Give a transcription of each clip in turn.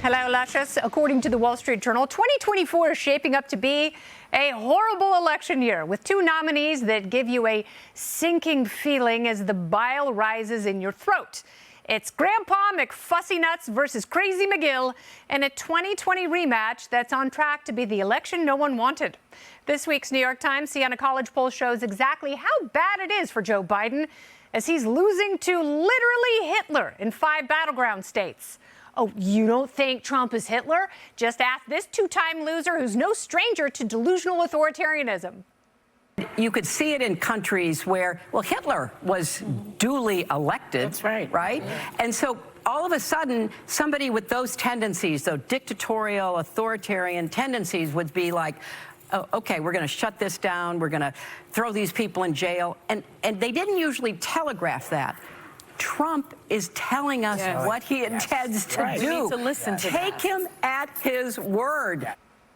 Hello, Luscious. According to the Wall Street Journal, 2024 is shaping up to be a horrible election year with two nominees that give you a sinking feeling as the bile rises in your throat. It's Grandpa McFussynuts versus Crazy McGill in a 2020 rematch that's on track to be the election no one wanted. This week's New York Times Siena College poll shows exactly how bad it is for Joe Biden as he's losing to literally Hitler in 5 battleground states. Oh, you don't think Trump is Hitler? Just ask this two-time loser who's no stranger to delusional authoritarianism. You could see it in countries where, well, Hitler was duly elected. That's right. Right? Yeah. And so all of a sudden, somebody with those tendencies, those dictatorial, authoritarian tendencies would be like, oh, okay, we're going to shut this down. We're going to throw these people in jail. And they didn't usually telegraph that. Trump is telling us what he intends to do. We need to listen to Take him at his word.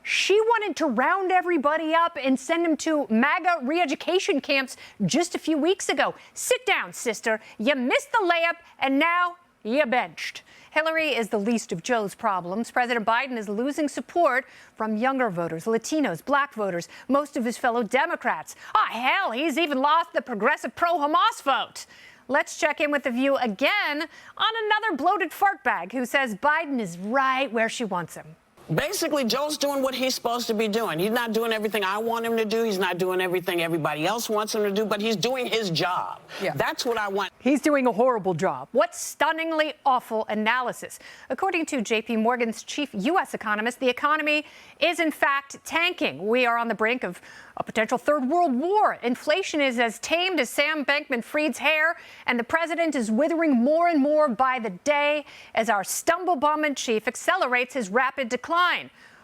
She wanted to round everybody up and send them to MAGA re-education camps just a few weeks ago. Sit down, sister. You missed the layup, and now you're benched. Hillary is the least of Joe's problems. President Biden is losing support from younger voters, Latinos, black voters, most of his fellow Democrats. Oh, hell, he's even lost the progressive pro-Hamas vote. Let's check in with The View again on another bloated fart bag who says Biden is right where she wants him. Basically, Joe's doing what he's supposed to be doing. He's not doing everything I want him to do. He's not doing everything everybody else wants him to do, but he's doing his job. Yeah. That's what I want. He's doing a horrible job. What stunningly awful analysis. According to J.P. Morgan's chief U.S. economist, the economy is in fact tanking. We are on the brink of a potential third world war. Inflation is as tamed as Sam Bankman-Fried's hair, and the president is withering more and more by the day as our stumble-bum-in-chief accelerates his rapid decline.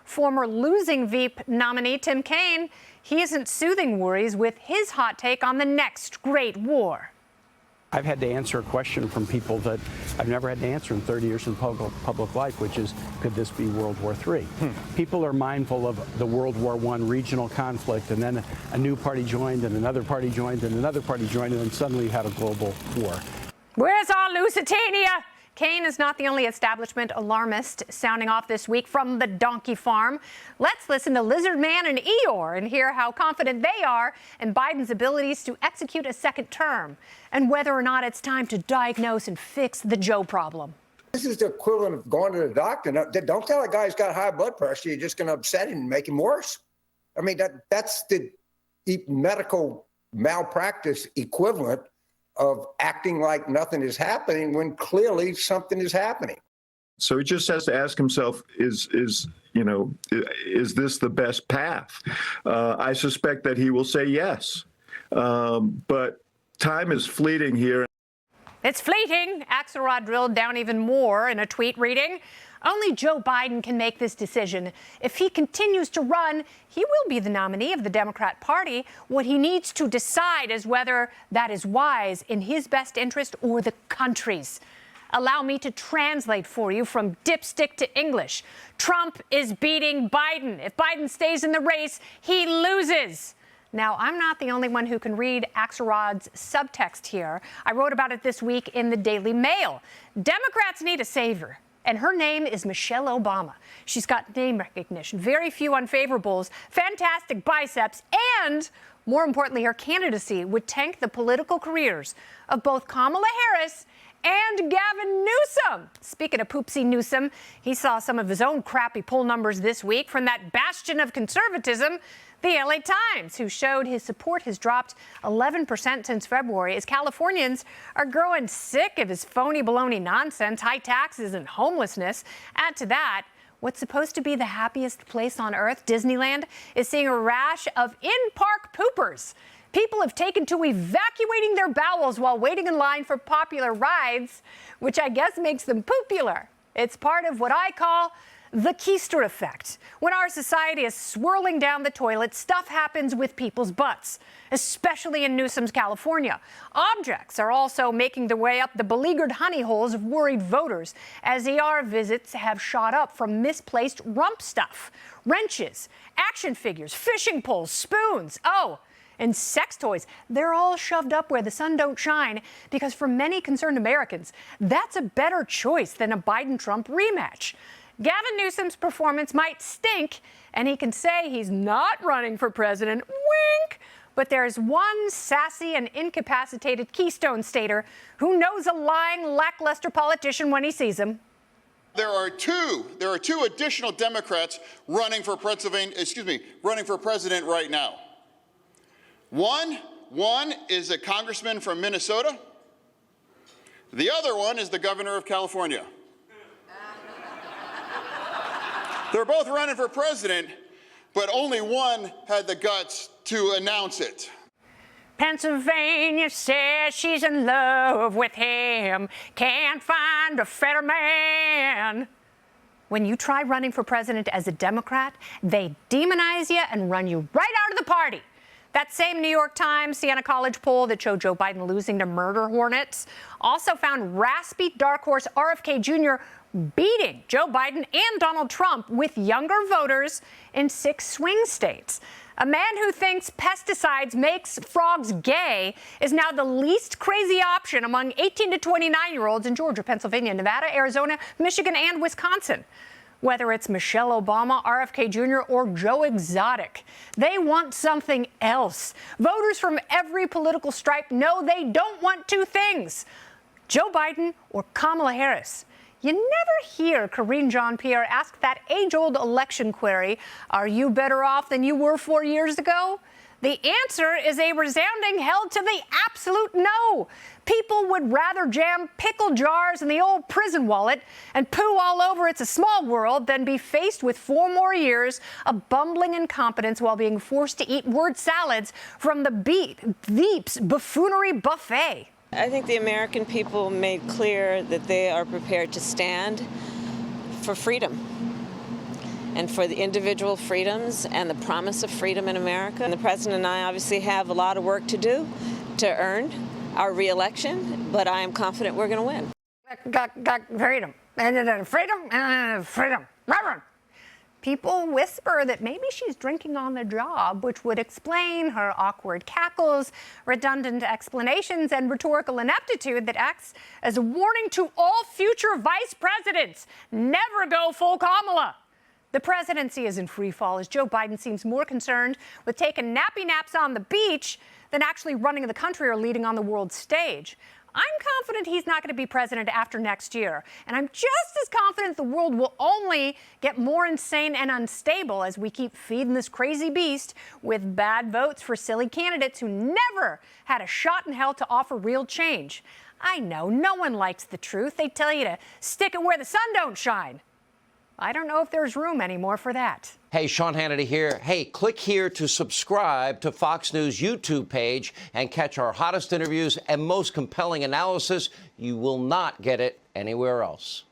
Former losing Veep nominee Tim Kaine, he isn't soothing worries with his hot take on the next great war. I've had to answer a question from people that I've never had to answer in 30 years in public life, which is, could this be World War III? People are mindful of the World War I regional conflict, and then a new party joined, and another party joined, and another party joined, and then suddenly you had a global war. Where's our Lusitania? Kaine is not the only establishment alarmist sounding off this week from the donkey farm. Let's listen to Lizard Man and Eeyore and hear how confident they are in Biden's abilities to execute a second term and whether or not it's time to diagnose and fix the Joe problem. This is the equivalent of going to the doctor. Don't tell a guy who's got high blood pressure. You're just going to upset him and make him worse. I mean, that's the medical malpractice equivalent of acting like nothing is happening when clearly something is happening. So he just has to ask himself, is this the best path? I suspect that he will say yes. But time is fleeting here. It's fleeting. Axelrod drilled down even more in a tweet reading, only Joe Biden can make this decision. If he continues to run, he will be the nominee of the Democrat Party. What he needs to decide is whether that is wise in his best interest or the country's. Allow me to translate for you from dipstick to English. Trump is beating Biden. If Biden stays in the race, he loses. Now, I'm not the only one who can read Axelrod's subtext here. I wrote about it this week in the Daily Mail. Democrats need a savior, and her name is Michelle Obama. She's got name recognition, very few unfavorables, fantastic biceps, and more importantly, her candidacy would tank the political careers of both Kamala Harris and Gavin Newsom. Speaking of Poopsie Newsom, he saw some of his own crappy poll numbers this week from that bastion of conservatism, the LA Times, who showed his support has dropped 11% since February as Californians are growing sick of his phony baloney nonsense, high taxes and homelessness. Add to that, what's supposed to be the happiest place on earth, Disneyland, is seeing a rash of in-park poopers. People have taken to evacuating their bowels while waiting in line for popular rides, which I guess makes them poopular. It's part of what I call the keister effect. When our society is swirling down the toilet, stuff happens with people's butts, especially in Newsom's California. Objects are also making their way up the beleaguered honey holes of worried voters as ER visits have shot up from misplaced rump stuff, wrenches, action figures, fishing poles, spoons. Oh, and sex toys. They're all shoved up where the sun don't shine because for many concerned Americans, that's a better choice than a Biden-Trump rematch. Gavin Newsom's performance might stink, and he can say he's not running for president, wink. But there's one sassy and incapacitated Keystone Stater who knows a lying, lackluster politician when he sees him. There are two additional Democrats running for running for president right now. One is a congressman from Minnesota. The other one is the governor of California. They're both running for president, but only one had the guts to announce it. Pennsylvania says she's in love with him, can't find a better man. When you try running for president as a Democrat, they demonize you and run you right out of the party. That same New York Times Siena College poll that showed Joe Biden losing to murder hornets also found raspy dark horse RFK Jr. beating Joe Biden and Donald Trump with younger voters in 6 swing states. A man who thinks pesticides makes frogs gay is now the least crazy option among 18 to 29-year-olds in Georgia, Pennsylvania, Nevada, Arizona, Michigan, and Wisconsin. Whether it's Michelle Obama, RFK Jr., or Joe Exotic, they want something else. Voters from every political stripe know they don't want 2 things: Joe Biden or Kamala Harris. You never hear Karine Jean-Pierre ask that age-old election query, are you better off than you were 4 years ago? The answer is a resounding hell to the absolute no. People would rather jam pickle jars in the old prison wallet and poo all over It's a Small World than be faced with 4 more years of bumbling incompetence while being forced to eat word salads from the Veep's buffoonery buffet. I think the American people made clear that they are prepared to stand for freedom and for the individual freedoms and the promise of freedom in America. And the president and I obviously have a lot of work to do to earn our re-election, but I am confident we're going to win. Freedom. Freedom. People whisper that maybe she's drinking on the job, which would explain her awkward cackles, redundant explanations, and rhetorical ineptitude that acts as a warning to all future vice presidents. Never go full Kamala. The presidency is in free fall as Joe Biden seems more concerned with taking nappy naps on the beach than actually running the country or leading on the world stage. I'm confident he's not going to be president after next year. And I'm just as confident the world will only get more insane and unstable as we keep feeding this crazy beast with bad votes for silly candidates who never had a shot in hell to offer real change. I know no one likes the truth. They tell you to stick it where the sun don't shine. I don't know if there's room anymore for that. Hey, Sean Hannity here. Hey, click here to subscribe to Fox News YouTube page and catch our hottest interviews and most compelling analysis. You will not get it anywhere else.